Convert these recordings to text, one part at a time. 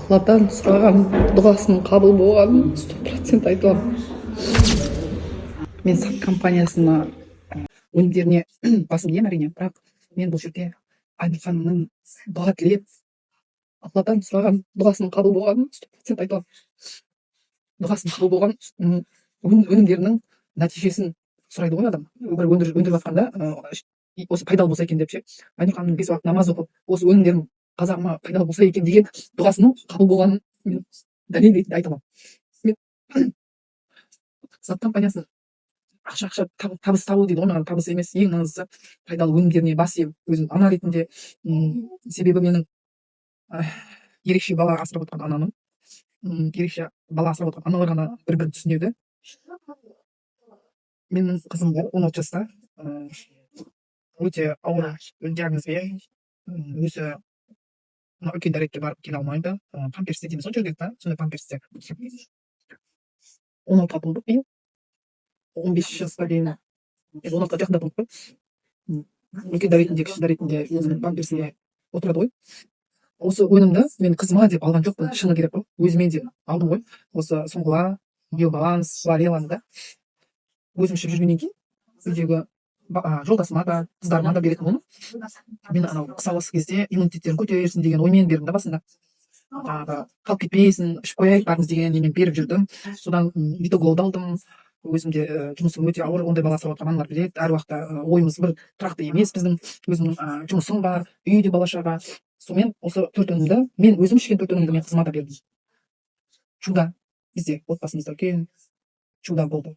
Алладан сұраған дұғасының қабыл болғанын 100% айта аламын. Мен сап компаниясына өнімдеріне басым иемін әрине, бірақ мен бұл жерде Айнұр ханымның дұға тілеп, Алладан сұраған дұғасының қабыл болғанын 100% айта аламын. Дұғасының қабыл болған өнімдерінің нәтижесін сұрайды ғой адам. Бір өндіріп жатқанда осы пайдалы болса екен деп ше. Айнұр ханымның 5 уақыт намаз оқып, осы өнімдерім қазағыма пайдалы болса екен деген дұғасының қабыл болғанын мен дәлел ретінде айта аламын. Мен сап компаниясын ақша табыс табу дейді ғой, маған табыс емес, ең маңыздысы пайдалы өнімдеріне бас иемін өзім ана ретінде. Себебі менің ерекше бала асырап отқан анамын. Ерекше бала асырап отқан аналар ғана бір-бірін түсінеді. Менің қызым бар, 16 жаста, өте ауыр диагнозбен, өзі үлкен дәретке барып келе алмайды. Памперсте дейміз ғой жерде, сондай памперсте 16-ға толдық биыл, 15 жасқа дейін 16-ға жақында толдық қой. Үлкен дәретінде, кіші дәретінде өзінің памперсіне отырады ғой. Осы өнімді мен қызыма деп алған жоқпын, шыны керек қой, өзіме де алдым ғой. Осы соңғыла, биобаланс, флореланы да өзім ішіп жүргеннен кейін үйдегі жолдасыма да, қыздарыма да беретін оны. Мен анау қыс ауасы кезде иммунитеттерін көтерсін деген оймен бердім да басында. Қалып кетпейсін, ішіп қояйық барыңыз деген немен беріп жүрдім. Содан витоголды алдым. Өзімде жұмысым өте ауыр, ондай бала асырап отырған аналар біледі. Әр уақытта ойымыз бір тұрақты емес біздің. Өзімнің жұмысым бар, үйде бала шаға. Сонымен осы 4 өнімді, мен өзім ішкен 4 өнімді мен қызыма да бердім. Чудо, бізде отбасымызда үлкен чудо болды.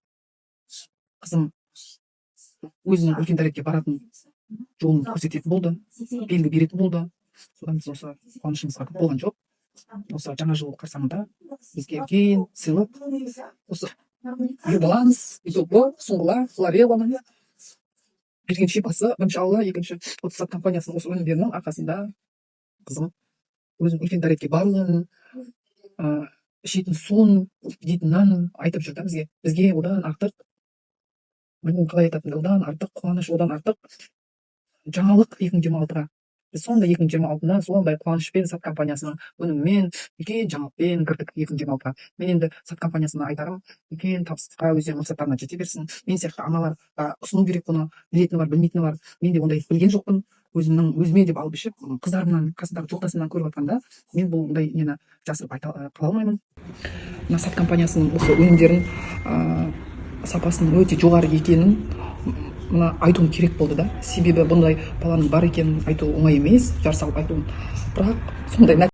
Қызым өзінің үлкен дәретке баратын жолын көрсететін болды, белгі беретін болды. Содан біз осы қуанышымызға көп болған жоқ. Осы жаңа жыл қарсаңында бізге үлкен сыйлық, осы биобаланс, соңғыла, флореланы берген шипасы, бірінші алла, екінші сап компаниясының осы өнімдерінің арқасында қызым өзінің үлкен дәретке баруын, ішетін суын, жейтін нанын айтып жүрді бізге. Бізге одан артық, білмеймін қалай айтатынымды, одан артық қуаныш, одан артық жаңалық 2026-ға. Біз сондай 2026-да сондай қуанышпен сап компаниясының өнімімен, үлкен жаңалықпен кірдік 2026-ға. Мен енді сап компаниясына айтарым, үлкен табыстыққа, өздерінің мақсаттарына жете берсін. Мен сияқты аналарға ұсыну керек бұны, білетіні бар, білмейтіні бар. Мен де ондай білген жоқпын. Өзіме деп алып ішіп, қыздарымнан, қасындағы жолдасымнан көріп жатқанда, мен бұл ондай нені жасырып қала алмаймын. Мына сап компаниясының осы өнімдерін сапасының өте жоғары екенін мына айтуым керек болды да. Себебі бұндай баланың бар екенін айту оңай емес, жар салып айту. Бірақ сондай